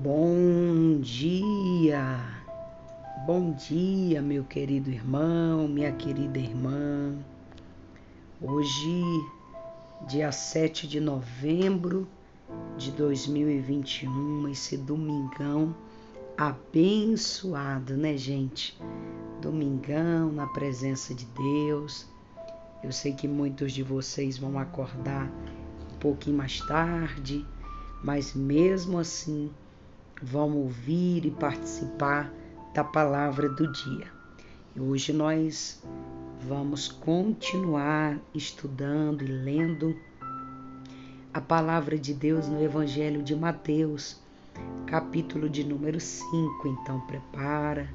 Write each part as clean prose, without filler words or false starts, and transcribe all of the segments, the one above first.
Bom dia, meu querido irmão, minha querida irmã. Hoje, dia 7 de novembro de 2021, esse domingão abençoado, né, gente? Domingão na presença de Deus. Eu sei que muitos de vocês vão acordar um pouquinho mais tarde, mas mesmo assim vão ouvir e participar da palavra do dia. E hoje nós vamos continuar estudando e lendo a palavra de Deus no Evangelho de Mateus, capítulo de número 5. Então prepara,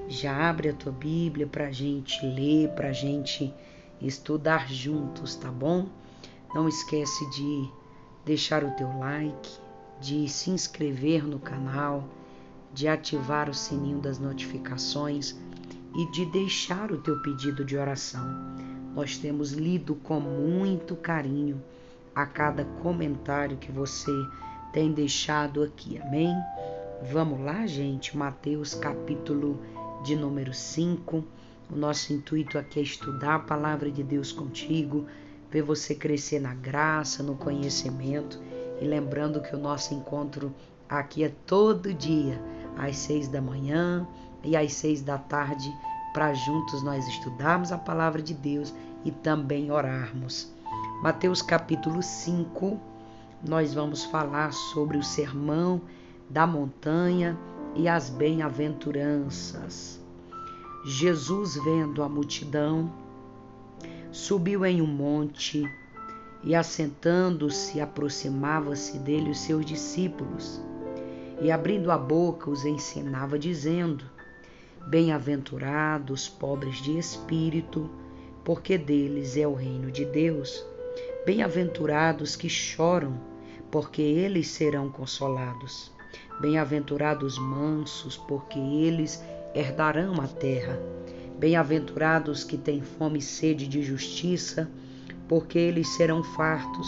já abre a tua Bíblia para a gente ler, para a gente estudar juntos, tá bom? Não esquece de deixar o teu like, de se inscrever no canal, de ativar o sininho das notificações e de deixar o teu pedido de oração. Nós temos lido com muito carinho a cada comentário que você tem deixado aqui, amém? Vamos lá, gente, Mateus capítulo de número 5. O nosso intuito aqui é estudar a palavra de Deus contigo, ver você crescer na graça, no conhecimento. E lembrando que o nosso encontro aqui é todo dia, às 6 da manhã e às 6 da tarde, para juntos nós estudarmos a palavra de Deus e também orarmos. Mateus capítulo 5, nós vamos falar sobre o sermão da montanha e as bem-aventuranças. Jesus, vendo a multidão, subiu em um monte e, assentando-se, aproximava-se dele os seus discípulos. E, abrindo a boca, os ensinava, dizendo: Bem-aventurados pobres de espírito, porque deles é o reino de Deus. Bem-aventurados que choram, porque eles serão consolados. Bem-aventurados mansos, porque eles herdarão a terra. Bem-aventurados que têm fome e sede de justiça, porque eles serão fartos.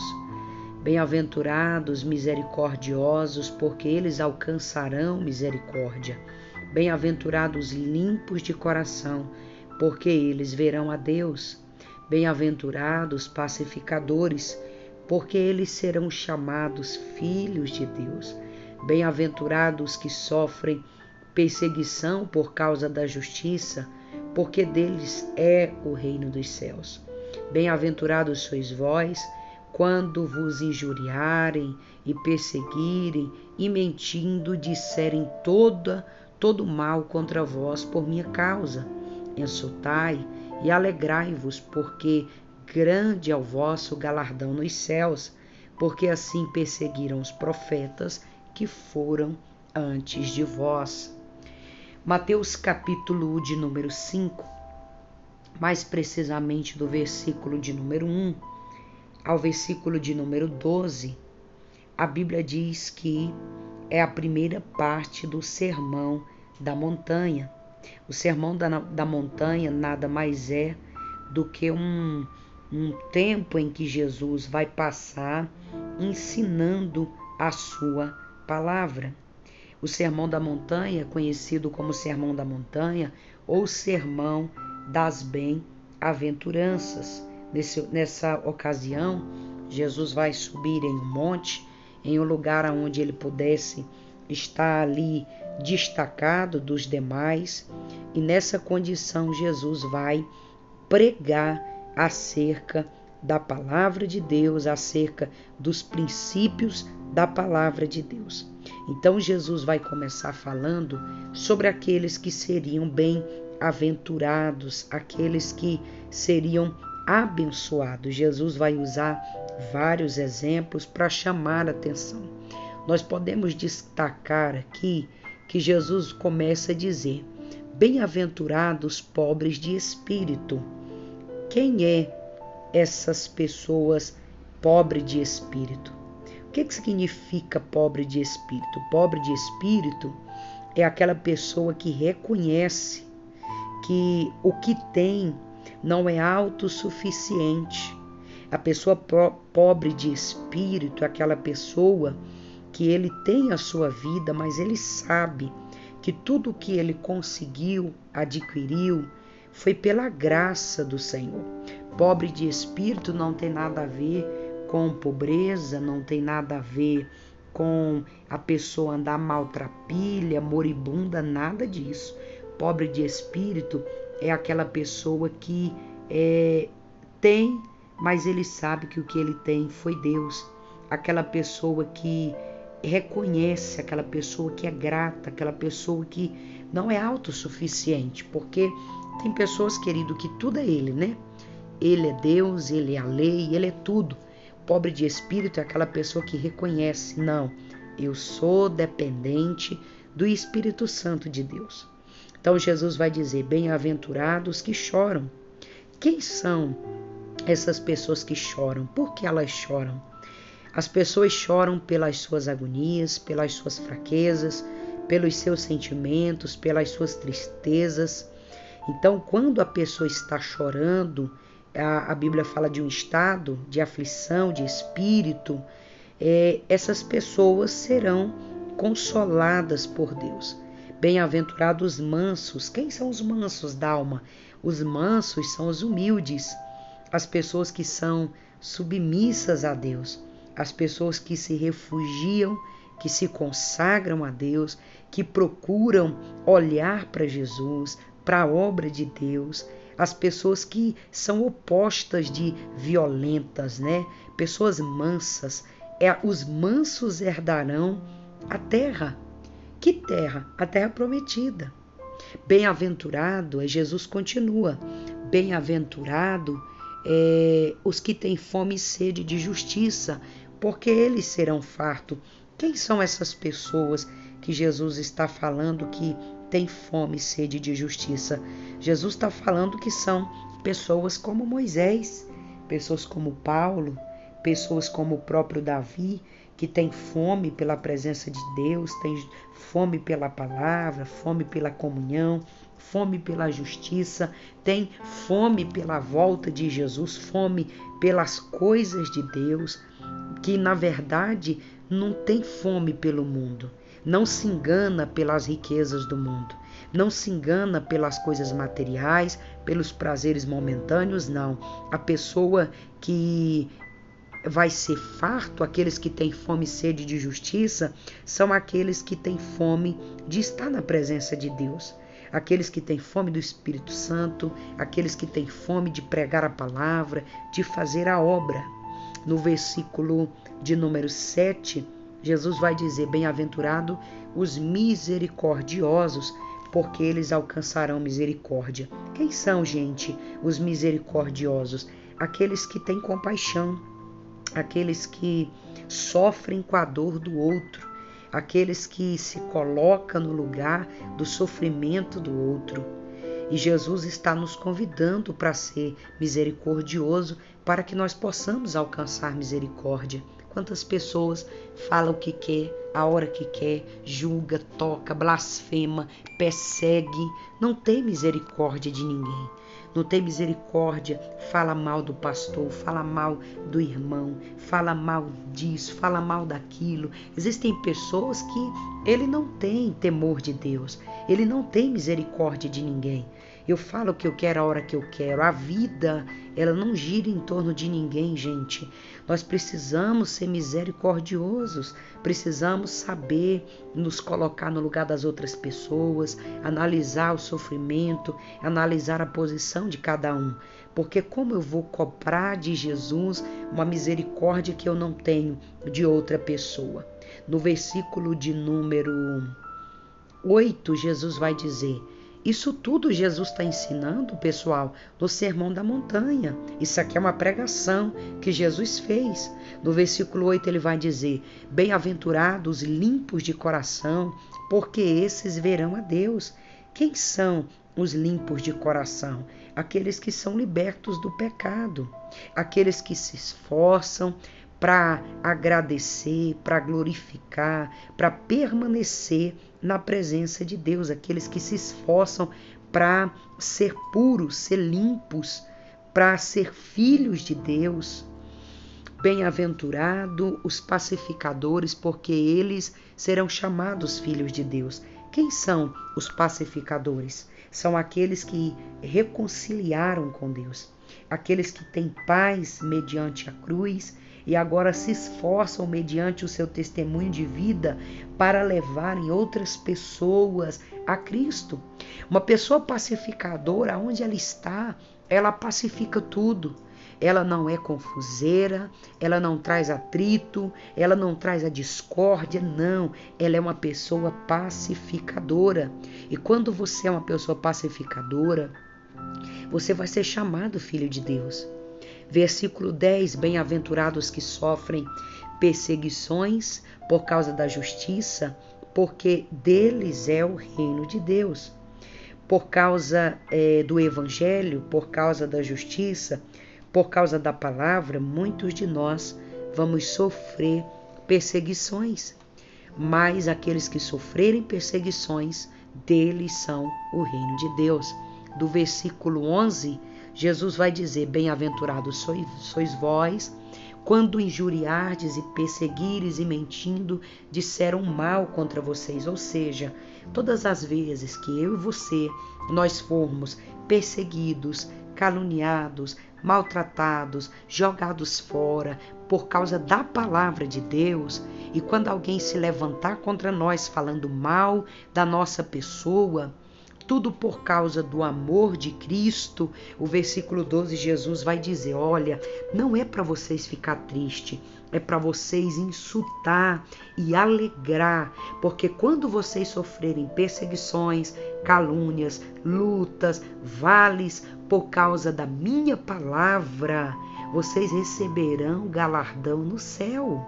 Bem-aventurados misericordiosos, porque eles alcançarão misericórdia. Bem-aventurados limpos de coração, porque eles verão a Deus. Bem-aventurados pacificadores, porque eles serão chamados filhos de Deus. Bem-aventurados que sofrem perseguição por causa da justiça, porque deles é o reino dos céus. Bem-aventurados sois vós, quando vos injuriarem e perseguirem e mentindo disserem todo mal contra vós por minha causa. Exultai e alegrai-vos, porque grande é o vosso galardão nos céus, porque assim perseguiram os profetas que foram antes de vós. Mateus capítulo de número 5, mais precisamente do versículo de número 1 ao versículo de número 12, a Bíblia diz que é a primeira parte do Sermão da Montanha. O Sermão da Montanha nada mais é do que um tempo em que Jesus vai passar ensinando a sua palavra. O Sermão da Montanha, conhecido como Sermão da Montanha ou Sermão das Bem-aventuranças. Nessa ocasião, Jesus vai subir em um monte, em um lugar onde ele pudesse estar ali destacado dos demais, e nessa condição Jesus vai pregar acerca da palavra de Deus, acerca dos princípios da palavra de Deus. Então Jesus vai começar falando sobre aqueles que seriam bem-aventurados, aqueles que seriam abençoados. Jesus vai usar vários exemplos para chamar a atenção. Nós podemos destacar aqui que Jesus começa a dizer: bem-aventurados pobres de espírito. Quem é essas pessoas pobres de espírito? O que significa pobre de espírito? Pobre de espírito é aquela pessoa que reconhece que o que tem não é autossuficiente. A pessoa pobre de espírito é aquela pessoa que ele tem a sua vida, mas ele sabe que tudo que ele conseguiu, adquiriu, foi pela graça do Senhor. Pobre de espírito não tem nada a ver com pobreza, não tem nada a ver com a pessoa andar maltrapilha, moribunda, nada disso. Pobre de espírito é aquela pessoa que tem, mas ele sabe que o que ele tem foi Deus. Aquela pessoa que reconhece, aquela pessoa que é grata, aquela pessoa que não é autossuficiente, porque tem pessoas, querido, que tudo é ele, né? Ele é Deus, ele é a lei, ele é tudo. Pobre de espírito é aquela pessoa que reconhece, não, eu sou dependente do Espírito Santo de Deus. Então Jesus vai dizer, bem-aventurados que choram. Quem são essas pessoas que choram? Por que elas choram? As pessoas choram pelas suas agonias, pelas suas fraquezas, pelos seus sentimentos, pelas suas tristezas. Então, quando a pessoa está chorando, a Bíblia fala de um estado de aflição, de espírito, essas pessoas serão consoladas por Deus. Bem-aventurados os mansos. Quem são os mansos da alma? Os mansos são os humildes, as pessoas que são submissas a Deus, as pessoas que se refugiam, que se consagram a Deus, que procuram olhar para Jesus, para a obra de Deus, as pessoas que são opostas de violentas, né? Pessoas mansas. Os mansos herdarão a terra. Que terra? A terra prometida. Bem-aventurado, Jesus continua, bem-aventurado os que têm fome e sede de justiça, porque eles serão fartos. Quem são essas pessoas que Jesus está falando que têm fome e sede de justiça? Jesus está falando que são pessoas como Moisés, pessoas como Paulo, pessoas como o próprio Davi, que tem fome pela presença de Deus, tem fome pela palavra, fome pela comunhão, fome pela justiça, tem fome pela volta de Jesus, fome pelas coisas de Deus, que na verdade não tem fome pelo mundo, não se engana pelas riquezas do mundo, não se engana pelas coisas materiais, pelos prazeres momentâneos, não. A pessoa que vai ser farto, aqueles que têm fome e sede de justiça, são aqueles que têm fome de estar na presença de Deus. Aqueles que têm fome do Espírito Santo, aqueles que têm fome de pregar a palavra, de fazer a obra. No versículo de número 7, Jesus vai dizer, bem-aventurado os misericordiosos, porque eles alcançarão misericórdia. Quem são, gente, os misericordiosos? Aqueles que têm compaixão, aqueles que sofrem com a dor do outro, aqueles que se colocam no lugar do sofrimento do outro. E Jesus está nos convidando para ser misericordioso, para que nós possamos alcançar misericórdia. Quantas pessoas falam o que quer, a hora que quer, julga, toca, blasfema, persegue, não tem misericórdia de ninguém. Não tem misericórdia, fala mal do pastor, fala mal do irmão, fala mal disso, fala mal daquilo. Existem pessoas que ele não tem temor de Deus, ele não tem misericórdia de ninguém. Eu falo o que eu quero a hora que eu quero. A vida, ela não gira em torno de ninguém, gente. Nós precisamos ser misericordiosos, precisamos saber nos colocar no lugar das outras pessoas, analisar o sofrimento, analisar a posição de cada um. Porque como eu vou cobrar de Jesus uma misericórdia que eu não tenho de outra pessoa? No versículo de número 8, Jesus vai dizer, isso tudo Jesus está ensinando, pessoal, no Sermão da Montanha. Isso aqui é uma pregação que Jesus fez. No versículo 8 ele vai dizer, bem-aventurados limpos de coração, porque esses verão a Deus. Quem são os limpos de coração? Aqueles que são libertos do pecado, aqueles que se esforçam para agradecer, para glorificar, para permanecer na presença de Deus, aqueles que se esforçam para ser puros, ser limpos, para ser filhos de Deus. Bem-aventurado os pacificadores, porque eles serão chamados filhos de Deus. Quem são os pacificadores? São aqueles que reconciliaram com Deus, aqueles que têm paz mediante a cruz e agora se esforçam mediante o seu testemunho de vida para levarem outras pessoas a Cristo. Uma pessoa pacificadora, onde ela está, ela pacifica tudo. Ela não é confuseira, ela não traz atrito, ela não traz a discórdia, não. Ela é uma pessoa pacificadora. E quando você é uma pessoa pacificadora, você vai ser chamado filho de Deus. Versículo 10, bem-aventurados que sofrem perseguições por causa da justiça, porque deles é o reino de Deus. Por causa do evangelho, por causa da justiça, por causa da palavra, muitos de nós vamos sofrer perseguições. Mas aqueles que sofrerem perseguições, deles são o reino de Deus. Do versículo 11, Jesus vai dizer, bem-aventurados sois vós, quando injuriardes e perseguires e mentindo, disseram mal contra vocês. Ou seja, todas as vezes que eu e você, nós formos perseguidos, caluniados, maltratados, jogados fora por causa da palavra de Deus, e quando alguém se levantar contra nós falando mal da nossa pessoa, tudo por causa do amor de Cristo, o versículo 12, Jesus vai dizer, olha, não é para vocês ficar tristes, é para vocês insultar e alegrar, porque quando vocês sofrerem perseguições, calúnias, lutas, vales, por causa da minha palavra, vocês receberão galardão no céu,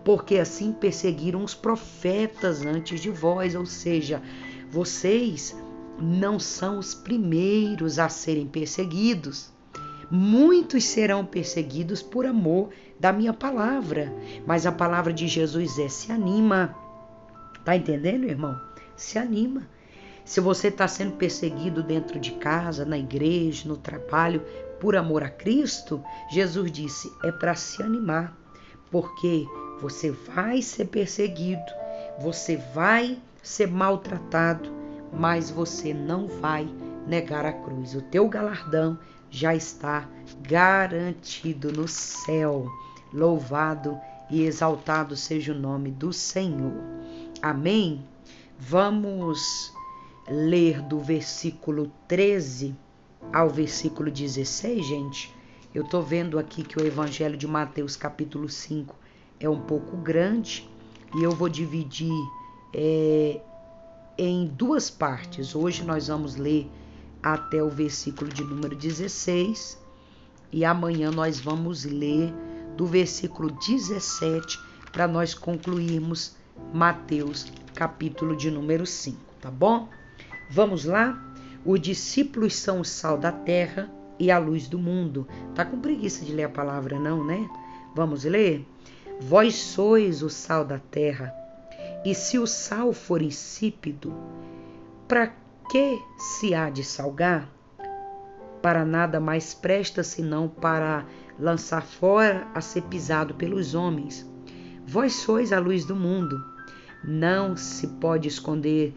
porque assim perseguiram os profetas antes de vós, ou seja, vocês não são os primeiros a serem perseguidos. Muitos serão perseguidos por amor da minha palavra, mas a palavra de Jesus se anima. Tá entendendo, irmão? Se anima. Se você está sendo perseguido dentro de casa, na igreja, no trabalho, por amor a Cristo, Jesus disse, é para se animar, porque você vai ser perseguido, você vai ser maltratado, mas você não vai negar a cruz. O teu galardão já está garantido no céu. Louvado e exaltado seja o nome do Senhor. Amém? Vamos ler do versículo 13 ao versículo 16, gente. Eu estou vendo aqui que o Evangelho de Mateus, capítulo 5, é um pouco grande e eu vou dividir em duas partes. Hoje nós vamos ler até o versículo de número 16 e amanhã nós vamos ler do versículo 17 para nós concluirmos Mateus, capítulo de número 5, tá bom? Vamos lá? Os discípulos são o sal da terra e a luz do mundo. Tá com preguiça de ler a palavra não, né? Vamos ler? Vós sois o sal da terra, e se o sal for insípido, para que se há de salgar? Para nada mais presta senão para lançar fora a ser pisado pelos homens. Vós sois a luz do mundo. Não se pode esconder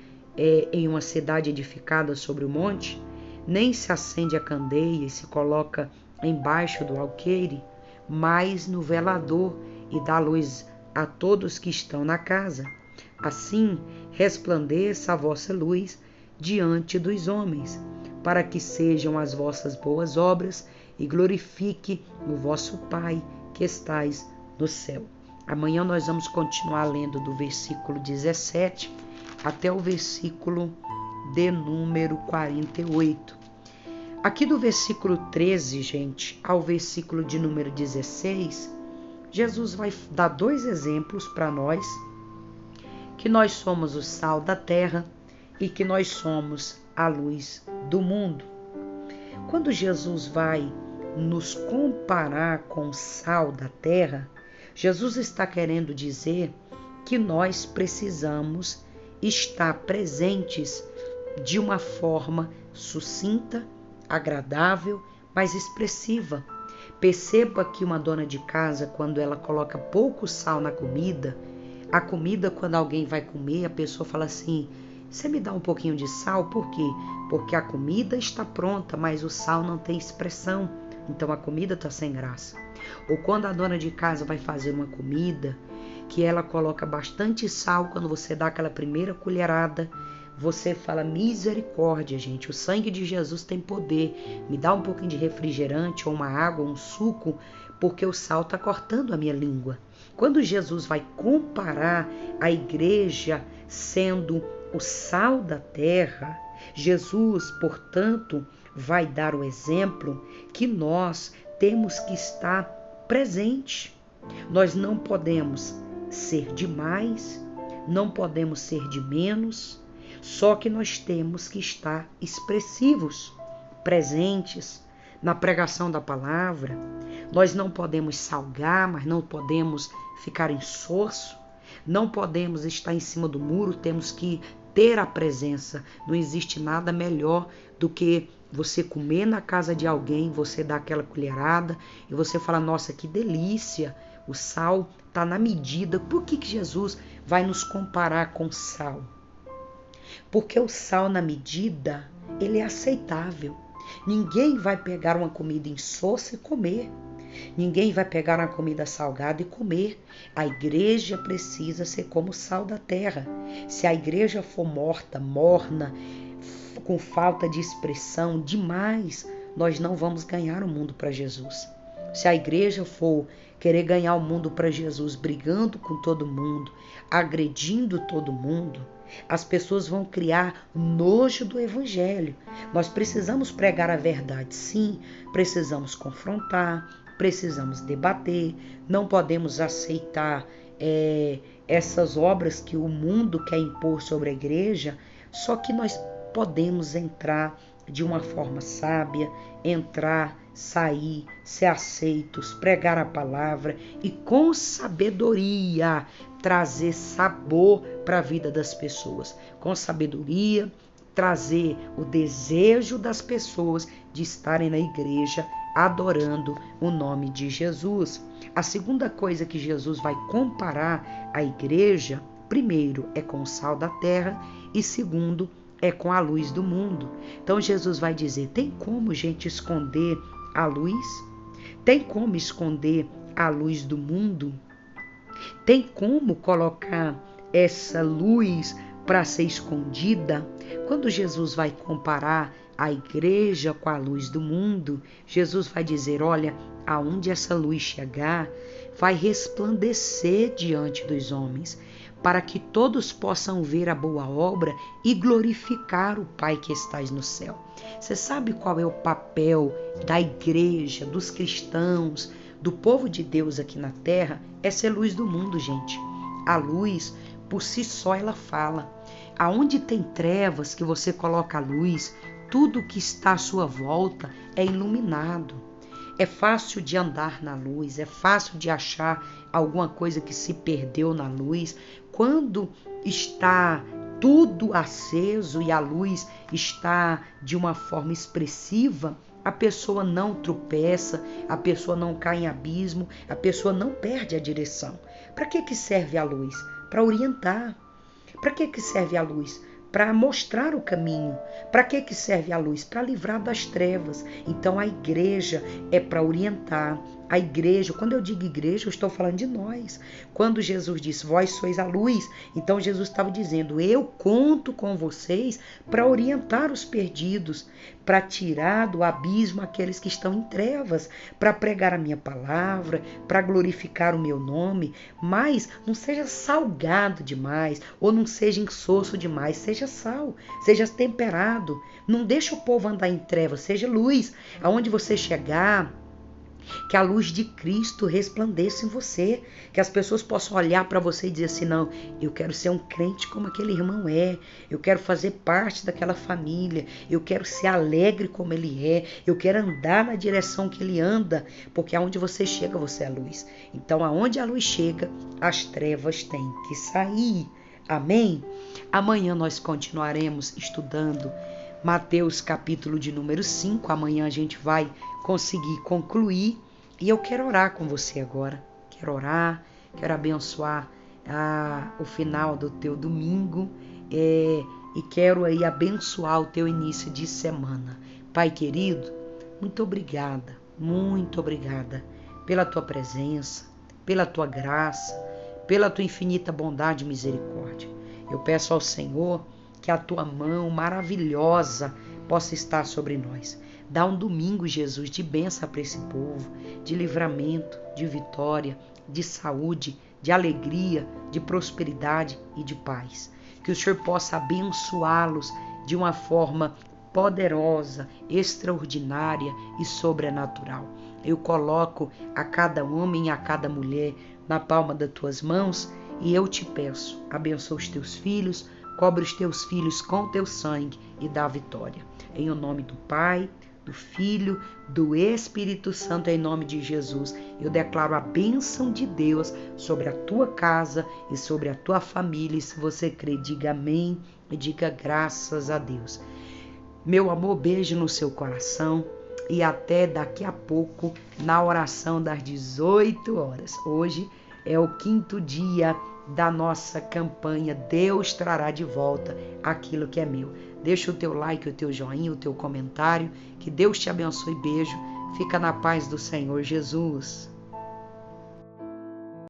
em uma cidade edificada sobre o monte, nem se acende a candeia e se coloca embaixo do alqueire, mas no velador e dá luz a todos que estão na casa. Assim resplandeça a vossa luz diante dos homens, para que sejam as vossas boas obras e glorifique o vosso Pai que estais no céu. Amanhã nós vamos continuar lendo do versículo 17 até o versículo de número 48. Aqui do versículo 13, gente, ao versículo de número 16, Jesus vai dar dois exemplos para nós, que nós somos o sal da terra e que nós somos a luz do mundo. Quando Jesus vai nos comparar com o sal da terra, Jesus está querendo dizer que nós precisamos estar presentes de uma forma sucinta, agradável, mas expressiva. Perceba que uma dona de casa, quando ela coloca pouco sal na comida, a comida, quando alguém vai comer, a pessoa fala assim: você me dá um pouquinho de sal? Por quê? Porque a comida está pronta, mas o sal não tem expressão. Então a comida está sem graça. Ou quando a dona de casa vai fazer uma comida, que ela coloca bastante sal, quando você dá aquela primeira colherada, você fala: misericórdia, gente, o sangue de Jesus tem poder. Me dá um pouquinho de refrigerante, ou uma água, ou um suco, porque o sal está cortando a minha língua. Quando Jesus vai comparar a igreja sendo o sal da terra, Jesus, portanto, vai dar o exemplo que nós temos que estar presente. Nós não podemos ser de mais, não podemos ser de menos, só que nós temos que estar expressivos, presentes na pregação da palavra. Nós não podemos salgar, mas não podemos ficar insosso, não podemos estar em cima do muro, temos que ter a presença. Não existe nada melhor do que você comer na casa de alguém, você dar aquela colherada e você fala: nossa, que delícia, o sal está na medida. Por que Jesus vai nos comparar com sal? Porque o sal na medida, ele é aceitável. Ninguém vai pegar uma comida insossa e comer. Ninguém vai pegar uma comida salgada e comer. A igreja precisa ser como o sal da terra. Se a igreja for morta, morna, com falta de expressão demais, nós não vamos ganhar o mundo para Jesus. Se a igreja for querer ganhar o mundo para Jesus, brigando com todo mundo, agredindo todo mundo, as pessoas vão criar nojo do evangelho. Nós precisamos pregar a verdade, sim, precisamos confrontar, precisamos debater, não podemos aceitar essas obras que o mundo quer impor sobre a igreja, só que nós podemos entrar de uma forma sábia, entrar, sair, ser aceitos, pregar a palavra e com sabedoria trazer sabor para a vida das pessoas. Com sabedoria, trazer o desejo das pessoas de estarem na igreja adorando o nome de Jesus. A segunda coisa que Jesus vai comparar a igreja, primeiro, é com o sal da terra e segundo, é com a luz do mundo. Então Jesus vai dizer: tem como, gente, esconder a luz? Tem como esconder a luz do mundo? Tem como colocar essa luz para ser escondida? Quando Jesus vai comparar a igreja com a luz do mundo, Jesus vai dizer: olha, aonde essa luz chegar, vai resplandecer diante dos homens, para que todos possam ver a boa obra e glorificar o Pai que estás no céu. Você sabe qual é o papel da igreja, dos cristãos, do povo de Deus aqui na terra? É ser luz do mundo, gente. A luz, por si só, ela fala. Aonde tem trevas que você coloca a luz, tudo que está à sua volta é iluminado. É fácil de andar na luz, é fácil de achar alguma coisa que se perdeu na luz. Quando está tudo aceso e a luz está de uma forma expressiva, a pessoa não tropeça, a pessoa não cai em abismo, a pessoa não perde a direção. Para que serve a luz? Para orientar. Para que serve a luz? Para mostrar o caminho. Para que serve a luz? Para livrar das trevas. Então a igreja é para orientar. A igreja, quando eu digo igreja, eu estou falando de nós. Quando Jesus disse: vós sois a luz, então Jesus estava dizendo: eu conto com vocês para orientar os perdidos, para tirar do abismo aqueles que estão em trevas, para pregar a minha palavra, para glorificar o meu nome. Mas não seja salgado demais, ou não seja insosso demais, seja sal, seja temperado. Não deixe o povo andar em trevas, seja luz. Aonde você chegar, que a luz de Cristo resplandeça em você, que as pessoas possam olhar para você e dizer assim: não, eu quero ser um crente como aquele irmão é, eu quero fazer parte daquela família, eu quero ser alegre como ele é, eu quero andar na direção que ele anda, porque aonde você chega, você é a luz. Então aonde a luz chega, as trevas têm que sair. Amém? Amanhã nós continuaremos estudando Mateus capítulo de número 5, amanhã a gente vai conseguir concluir E eu quero orar com você agora. Quero orar, quero abençoar o final do teu domingo e quero aí abençoar o teu início de semana. Pai querido, muito obrigada pela tua presença, pela tua graça, pela tua infinita bondade e misericórdia. Eu peço ao Senhor que a tua mão maravilhosa possa estar sobre nós. Dá um domingo, Jesus, de bênção para esse povo, de livramento, de vitória, de saúde, de alegria, de prosperidade e de paz. Que o Senhor possa abençoá-los de uma forma poderosa, extraordinária e sobrenatural. Eu coloco a cada homem e a cada mulher na palma das tuas mãos e eu te peço, abençoa os teus filhos, cobre os teus filhos com teu sangue e dá vitória. Em o nome do Pai, do Filho, do Espírito Santo, em nome de Jesus, eu declaro a bênção de Deus sobre a tua casa e sobre a tua família. E se você crê, diga amém e diga graças a Deus. Meu amor, beijo no seu coração e até daqui a pouco na oração das 18 horas. Hoje é o 5º dia da nossa campanha Deus trará de volta aquilo que é meu. Deixa o teu like, o teu joinha, o teu comentário. Que Deus te abençoe. Beijo. Fica na paz do Senhor Jesus.